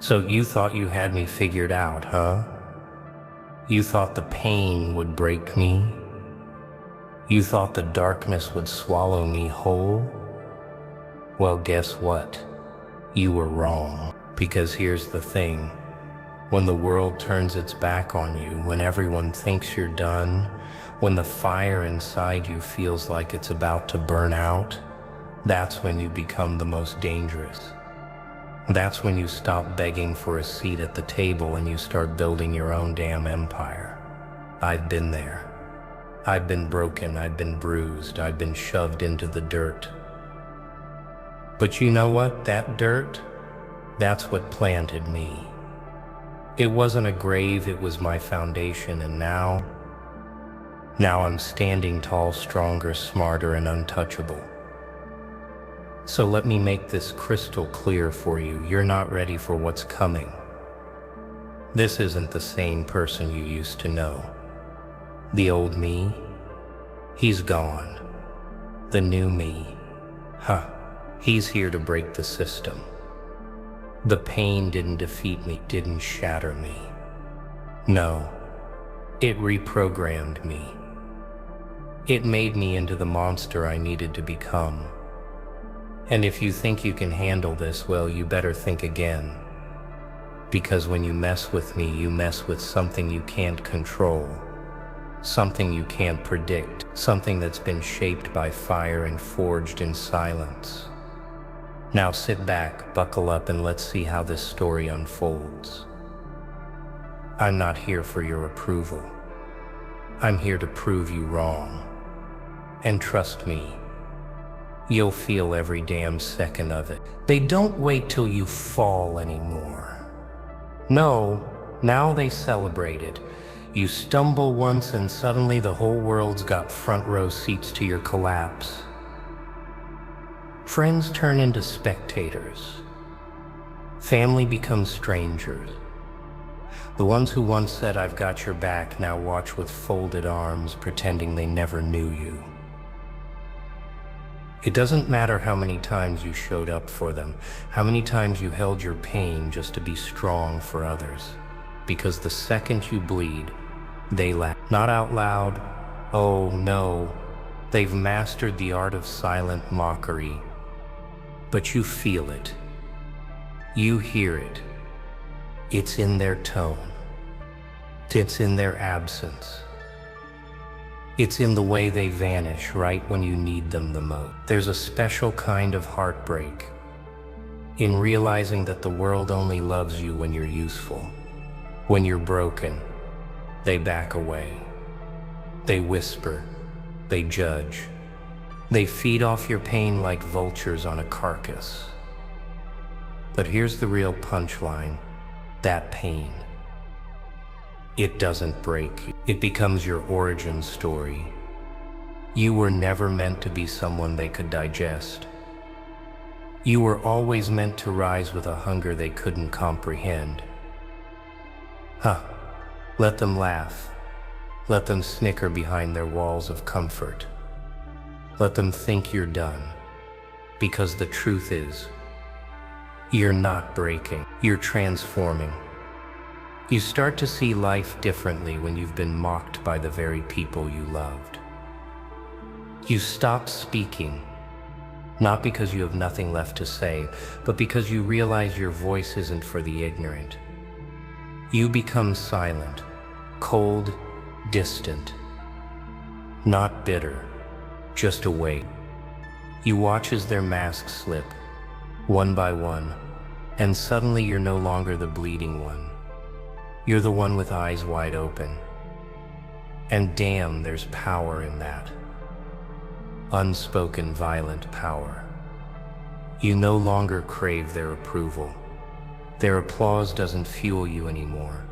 So you thought you had me figured out, huh? You thought the pain would break me? You thought the darkness would swallow me whole? Well, guess what? You were wrong. Because here's the thing. When the world turns its back on you, when everyone thinks you're done, when the fire inside you feels like it's about to burn out, that's when you become the most dangerous. That's when you stop begging for a seat at the table and you start building your own damn empire. I've been there. I've been broken, I've been bruised, I've been shoved into the dirt. But you know what? That dirt, that's what planted me. It wasn't a grave, it was my foundation, and now I'm standing tall, stronger, smarter, and untouchable. So let me make this crystal clear for you. You're not ready for what's coming. This isn't the same person you used to know. The old me, he's gone. The new me, he's here to break the system. The pain didn't defeat me, didn't shatter me. No, it reprogrammed me. It made me into the monster I needed to become. And if you think you can handle this, well, you better think again. Because when you mess with me, you mess with something you can't control. Something you can't predict. Something that's been shaped by fire and forged in silence. Now sit back, buckle up, and let's see how this story unfolds. I'm not here for your approval. I'm here to prove you wrong. And trust me, you'll feel every damn second of it. They don't wait till you fall anymore. No, now they celebrate it. You stumble once and suddenly the whole world's got front row seats to your collapse. Friends turn into spectators. Family becomes strangers. The ones who once said, "I've got your back," now watch with folded arms, pretending they never knew you. It doesn't matter how many times you showed up for them, how many times you held your pain just to be strong for others. Because the second you bleed, they laugh. Not out loud, oh no. They've mastered the art of silent mockery. But you feel it. You hear it. It's in their tone. It's in their absence. It's in the way they vanish right when you need them the most. There's a special kind of heartbreak in realizing that the world only loves you when you're useful. When you're broken, they back away. They whisper. They judge. They feed off your pain like vultures on a carcass. But here's the real punchline. That pain, it doesn't break you. It becomes your origin story. You were never meant to be someone they could digest. You were always meant to rise with a hunger they couldn't comprehend. Let them laugh. Let them snicker behind their walls of comfort. Let them think you're done. Because the truth is, you're not breaking, you're transforming. You start to see life differently when you've been mocked by the very people you loved. You stop speaking, not because you have nothing left to say, but because you realize your voice isn't for the ignorant. You become silent, cold, distant, not bitter, just awake. You watch as their masks slip, one by one, and suddenly you're no longer the bleeding one. You're the one with eyes wide open. And damn, there's power in that. Unspoken, violent power. You no longer crave their approval. Their applause doesn't fuel you anymore.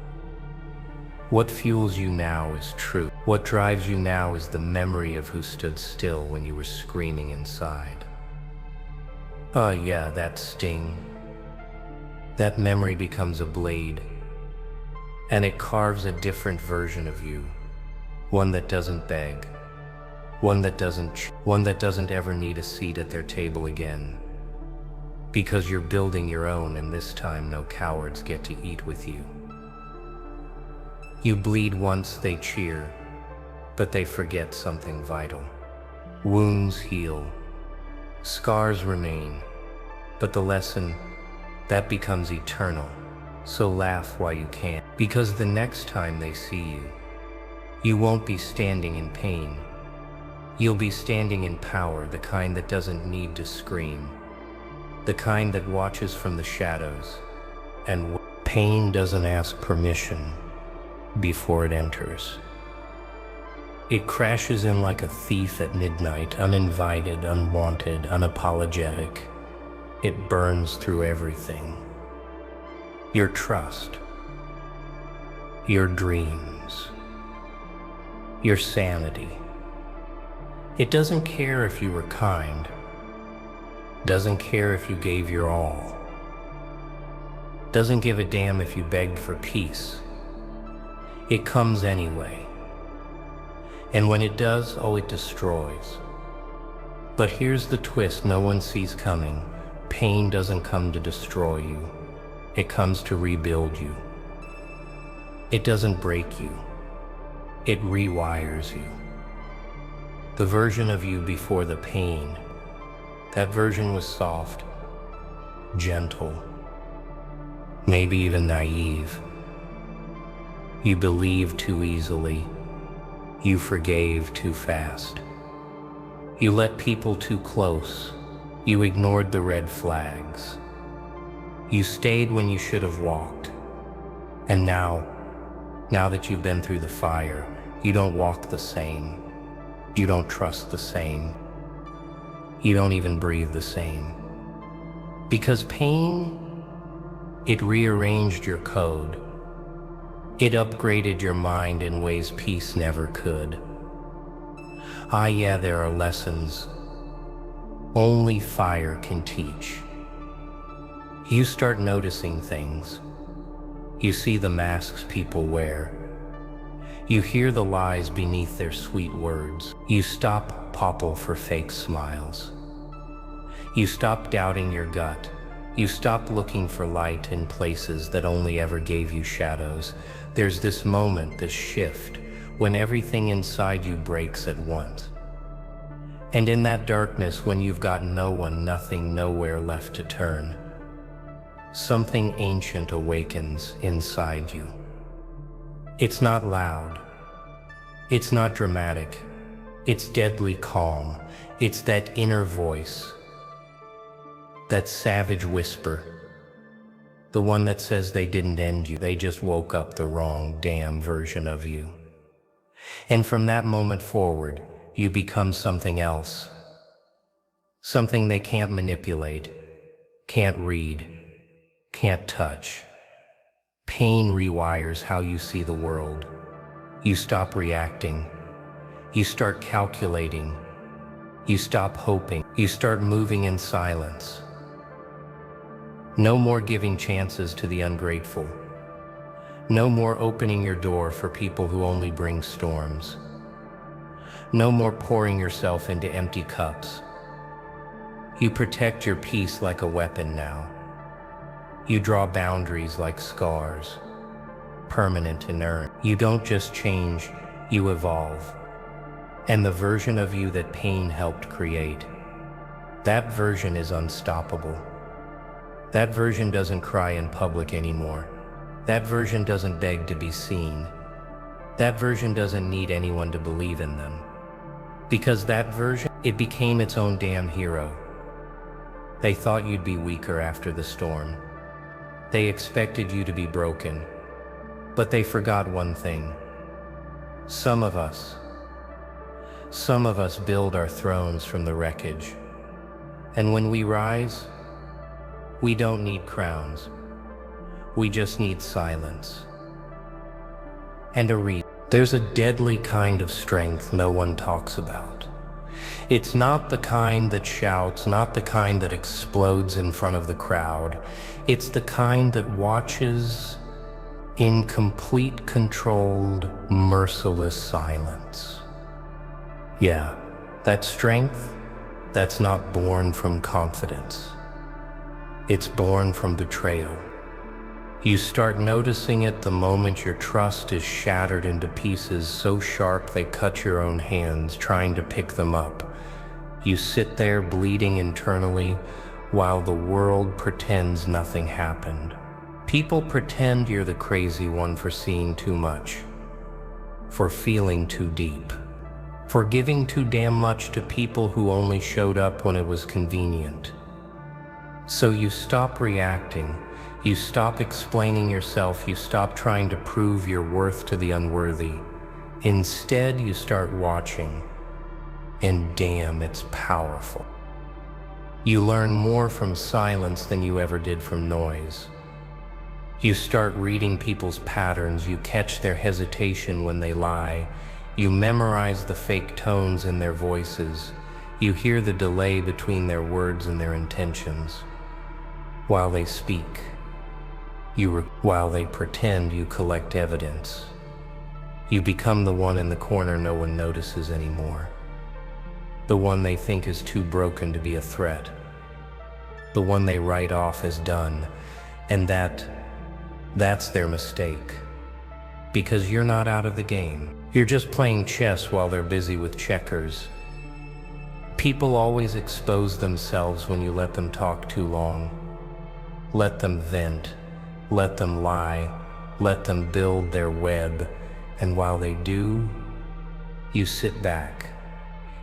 What fuels you now is truth. What drives you now is the memory of who stood still when you were screaming inside. Oh yeah, that sting. That memory becomes a blade, and it carves a different version of you. One that doesn't beg. One that doesn't ever need a seat at their table again. Because you're building your own, and this time no cowards get to eat with you. You bleed once, they cheer, but they forget something vital. Wounds heal, scars remain, but the lesson, that becomes eternal. So laugh while you can, because the next time they see you, you won't be standing in pain. You'll be standing in power, the kind that doesn't need to scream, the kind that watches from the shadows. And pain doesn't ask permission before it enters. It crashes in like a thief at midnight, uninvited, unwanted, unapologetic. It burns through everything. Your trust, your dreams, your sanity. It doesn't care if you were kind, doesn't care if you gave your all, doesn't give a damn if you begged for peace. It comes anyway. And when it does, oh, it destroys. But here's the twist no one sees coming. Pain doesn't come to destroy you. It comes to rebuild you. It doesn't break you. It rewires you. The version of you before the pain, that version was soft, gentle, maybe even naive. You believed too easily. You forgave too fast. You let people too close. You ignored the red flags. You stayed when you should have walked. And now that you've been through the fire, you don't walk the same. You don't trust the same. You don't even breathe the same. Because pain, it rearranged your code. It upgraded your mind in ways peace never could. Ah, yeah, there are lessons only fire can teach. You start noticing things. You see the masks people wear. You hear the lies beneath their sweet words. You stop popple for fake smiles. You stop doubting your gut. You stop looking for light in places that only ever gave you shadows. There's this moment, this shift, when everything inside you breaks at once. And in that darkness, when you've got no one, nothing, nowhere left to turn, something ancient awakens inside you. It's not loud. It's not dramatic. It's deadly calm. It's that inner voice, that savage whisper, the one that says they didn't end you, they just woke up the wrong damn version of you. And from that moment forward, you become something else. Something they can't manipulate, can't read, can't touch. Pain rewires how you see the world. You stop reacting. You start calculating. You stop hoping. You start moving in silence. No more giving chances to the ungrateful. No more opening your door for people who only bring storms. No more pouring yourself into empty cups. You protect your peace like a weapon now. You draw boundaries like scars, permanent and earned. You don't just change, you evolve. And the version of you that pain helped create, that version is unstoppable. That version doesn't cry in public anymore. That version doesn't beg to be seen. That version doesn't need anyone to believe in them. Because that version, it became its own damn hero. They thought you'd be weaker after the storm. They expected you to be broken. But they forgot one thing. Some of us build our thrones from the wreckage. And when we rise, we don't need crowns. We just need silence. And a reason. There's a deadly kind of strength no one talks about. It's not the kind that shouts, not the kind that explodes in front of the crowd. It's the kind that watches in complete, controlled, merciless silence. Yeah, that strength, that's not born from confidence. It's born from betrayal. You start noticing it the moment your trust is shattered into pieces so sharp they cut your own hands trying to pick them up. You sit there bleeding internally while the world pretends nothing happened. People pretend you're the crazy one for seeing too much, for feeling too deep, for giving too damn much to people who only showed up when it was convenient. So you stop reacting, you stop explaining yourself, you stop trying to prove your worth to the unworthy. Instead, you start watching, and damn, it's powerful. You learn more from silence than you ever did from noise. You start reading people's patterns, you catch their hesitation when they lie, you memorize the fake tones in their voices, you hear the delay between their words and their intentions. While they speak, while they pretend, you collect evidence. You become the one in the corner no one notices anymore. The one they think is too broken to be a threat. The one they write off as done. And that's their mistake. Because you're not out of the game. You're just playing chess while they're busy with checkers. People always expose themselves when you let them talk too long. Let them vent, let them lie, let them build their web, and while they do, you sit back,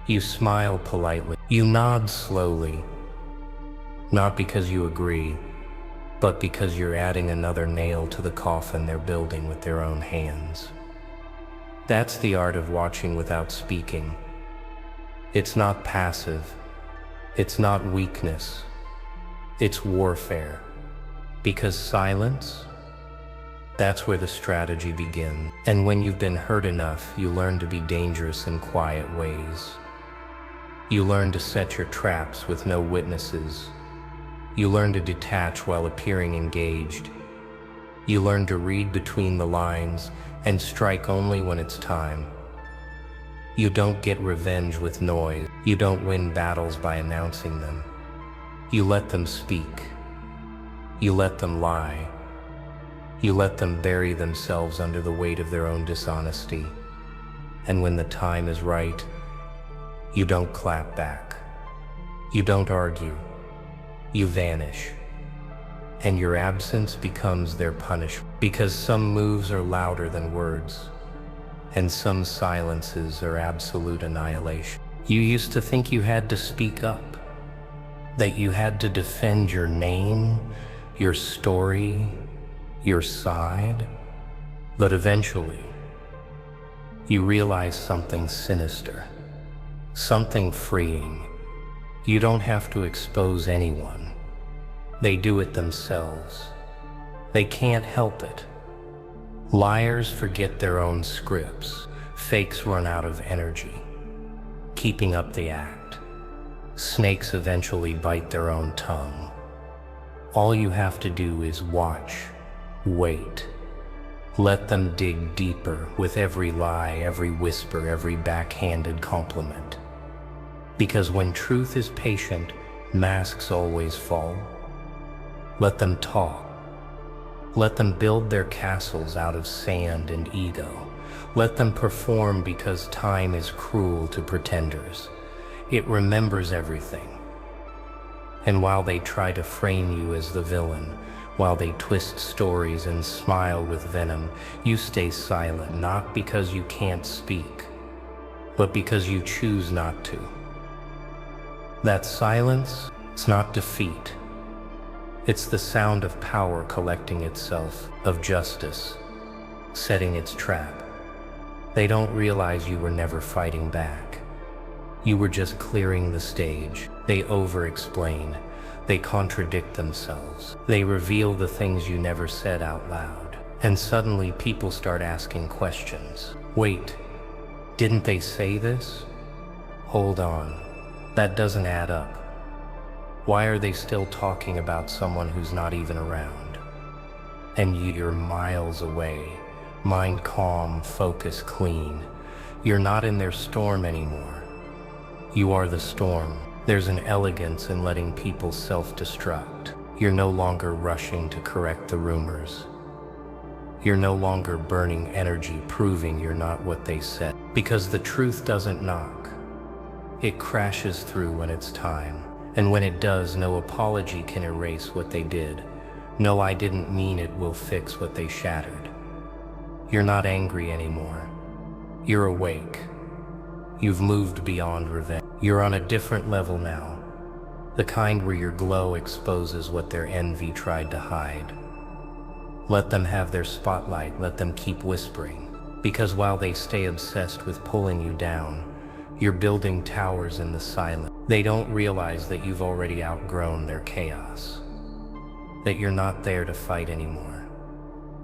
you smile politely, you nod slowly, not because you agree, but because you're adding another nail to the coffin they're building with their own hands. That's the art of watching without speaking. It's not passive, it's not weakness, it's warfare. Because silence, that's where the strategy begins. And when you've been hurt enough, you learn to be dangerous in quiet ways. You learn to set your traps with no witnesses. You learn to detach while appearing engaged. You learn to read between the lines and strike only when it's time. You don't get revenge with noise. You don't win battles by announcing them. You let them speak. You let them lie. You let them bury themselves under the weight of their own dishonesty. And when the time is right, you don't clap back. You don't argue. You vanish. And your absence becomes their punishment. Because some moves are louder than words, and some silences are absolute annihilation. You used to think you had to speak up, that you had to defend your name, your story, your side, but eventually, you realize something sinister, something freeing. You don't have to expose anyone. They do it themselves. They can't help it. Liars forget their own scripts. Fakes run out of energy, keeping up the act. Snakes eventually bite their own tongue. All you have to do is watch, wait. Let them dig deeper with every lie, every whisper, every backhanded compliment. Because when truth is patient, masks always fall. Let them talk. Let them build their castles out of sand and ego. Let them perform because time is cruel to pretenders. It remembers everything. And while they try to frame you as the villain, while they twist stories and smile with venom, you stay silent, not because you can't speak, but because you choose not to. That silence, it's not defeat. It's the sound of power collecting itself, of justice, setting its trap. They don't realize you were never fighting back. You were just clearing the stage. They over-explain. They contradict themselves. They reveal the things you never said out loud. And suddenly people start asking questions. Wait, didn't they say this? Hold on, that doesn't add up. Why are they still talking about someone who's not even around? And you're miles away, mind calm, focus clean. You're not in their storm anymore. You are the storm. There's an elegance in letting people self-destruct. You're no longer rushing to correct the rumors. You're no longer burning energy proving you're not what they said. Because the truth doesn't knock. It crashes through when it's time. And when it does, no apology can erase what they did. No, I didn't mean it will fix what they shattered. You're not angry anymore. You're awake. You've moved beyond revenge. You're on a different level now. The kind where your glow exposes what their envy tried to hide. Let them have their spotlight, let them keep whispering. Because while they stay obsessed with pulling you down, you're building towers in the silence. They don't realize that you've already outgrown their chaos. That you're not there to fight anymore.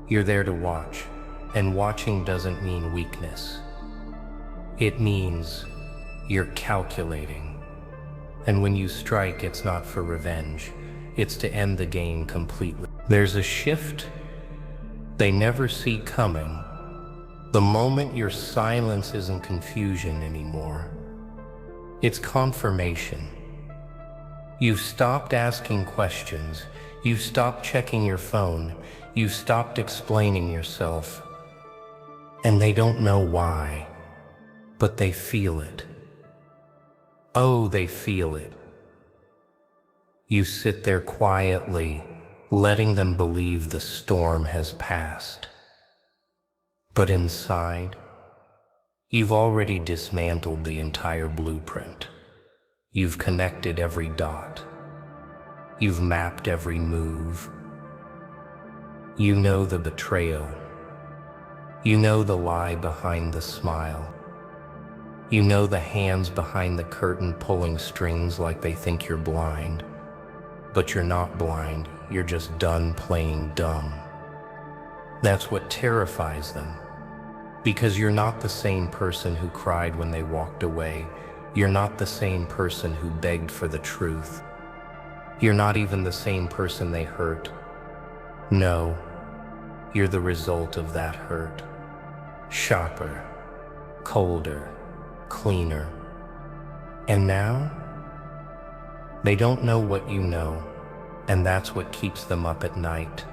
You're there to watch, and watching doesn't mean weakness. It means you're calculating. And when you strike, it's not for revenge. It's to end the game completely. There's a shift they never see coming. The moment your silence isn't confusion anymore. It's confirmation. You've stopped asking questions. You've stopped checking your phone. You've stopped explaining yourself. And they don't know why, but they feel it. Oh, they feel it. You sit there quietly, letting them believe the storm has passed. But inside, you've already dismantled the entire blueprint. You've connected every dot. You've mapped every move. You know the betrayal. You know the lie behind the smile. You know the hands behind the curtain pulling strings like they think you're blind. But you're not blind, you're just done playing dumb. That's what terrifies them. Because you're not the same person who cried when they walked away. You're not the same person who begged for the truth. You're not even the same person they hurt. No, you're the result of that hurt. Sharper, colder, cleaner. And now, they don't know what you know, and that's what keeps them up at night.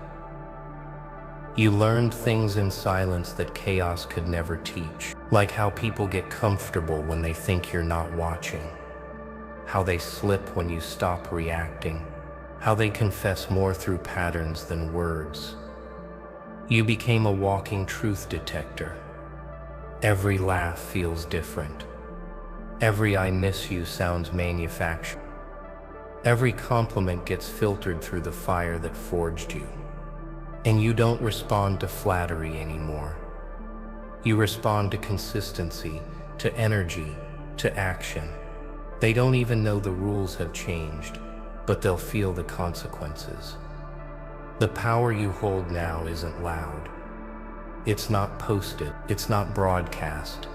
You learned things in silence that chaos could never teach, like how people get comfortable when they think you're not watching, how they slip when you stop reacting, how they confess more through patterns than words. You became a walking truth detector. Every laugh feels different. Every I miss you sounds manufactured. Every compliment gets filtered through the fire that forged you. And you don't respond to flattery anymore. You respond to consistency, to energy, to action. They don't even know the rules have changed, but they'll feel the consequences. The power you hold now isn't loud. It's not posted. It's not broadcast.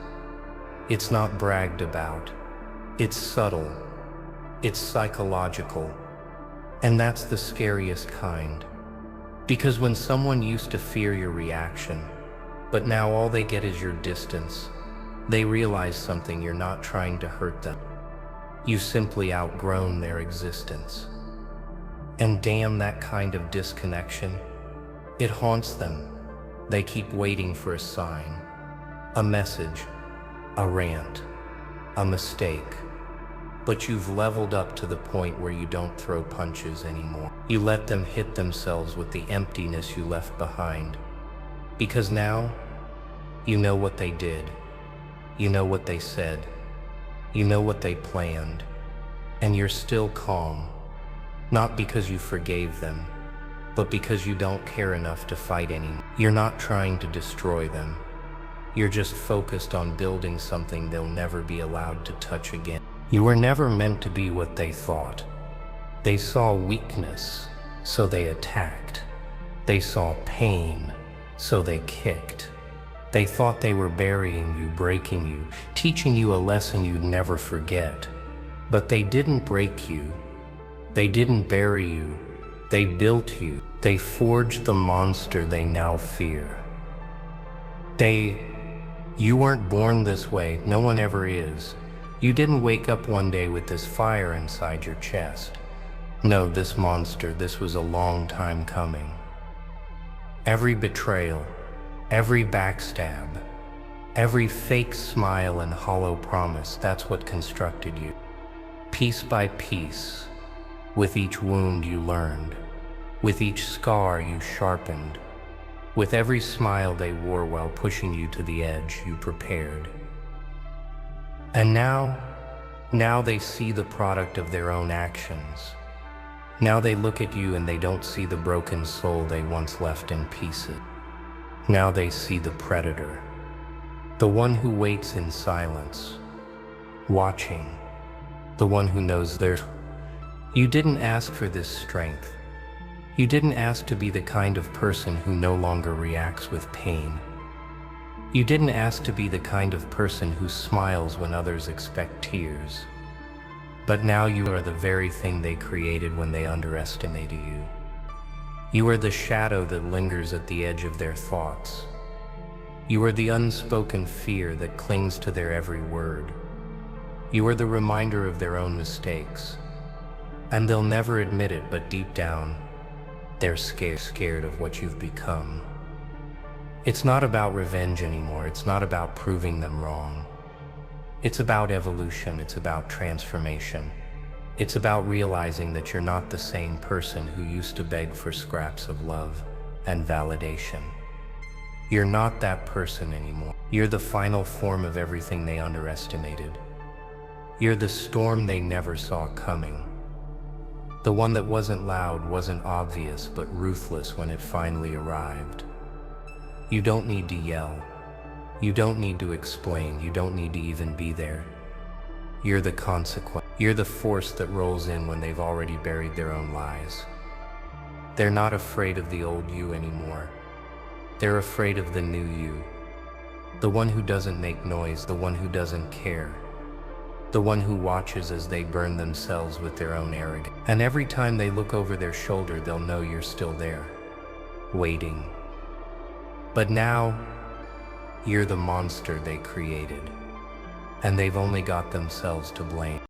It's not bragged about. It's subtle. It's psychological. And that's the scariest kind. Because when someone used to fear your reaction, but now all they get is your distance, they realize something: you're not trying to hurt them. You've simply outgrown their existence. And damn, that kind of disconnection, it haunts them. They keep waiting for a sign, a message, a rant, a mistake. But you've leveled up to the point where you don't throw punches anymore. You let them hit themselves with the emptiness you left behind. Because now, you know what they did. You know what they said. You know what they planned. And you're still calm. Not because you forgave them, but because you don't care enough to fight anymore. You're not trying to destroy them. You're just focused on building something they'll never be allowed to touch again. You were never meant to be what they thought. They saw weakness, so they attacked. They saw pain, so they kicked. They thought they were burying you, breaking you, teaching you a lesson you'd never forget. But they didn't break you. They didn't bury you. They built you. They forged the monster they now fear. You weren't born this way. No one ever is. You didn't wake up one day with this fire inside your chest. No, this monster, this was a long time coming. Every betrayal, every backstab, every fake smile and hollow promise, that's what constructed you. Piece by piece, with each wound you learned, with each scar you sharpened, with every smile they wore while pushing you to the edge you prepared. And now they see the product of their own actions. Now they look at you and they don't see the broken soul they once left in pieces. Now they see the predator, the one who waits in silence, watching, the one who knows You didn't ask for this strength. You didn't ask to be the kind of person who no longer reacts with pain. You didn't ask to be the kind of person who smiles when others expect tears. But now you are the very thing they created when they underestimated you. You are the shadow that lingers at the edge of their thoughts. You are the unspoken fear that clings to their every word. You are the reminder of their own mistakes. And they'll never admit it, but deep down, they're scared of what you've become. It's not about revenge anymore. It's not about proving them wrong. It's about evolution. It's about transformation. It's about realizing that you're not the same person who used to beg for scraps of love and validation. You're not that person anymore. You're the final form of everything they underestimated. You're the storm they never saw coming. The one that wasn't loud, wasn't obvious, but ruthless when it finally arrived. You don't need to yell. You don't need to explain. You don't need to even be there. You're the consequence. You're the force that rolls in when they've already buried their own lies. They're not afraid of the old you anymore. They're afraid of the new you. The one who doesn't make noise, the one who doesn't care. The one who watches as they burn themselves with their own arrogance. And every time they look over their shoulder, they'll know you're still there, waiting. But now, you're the monster they created, and they've only got themselves to blame.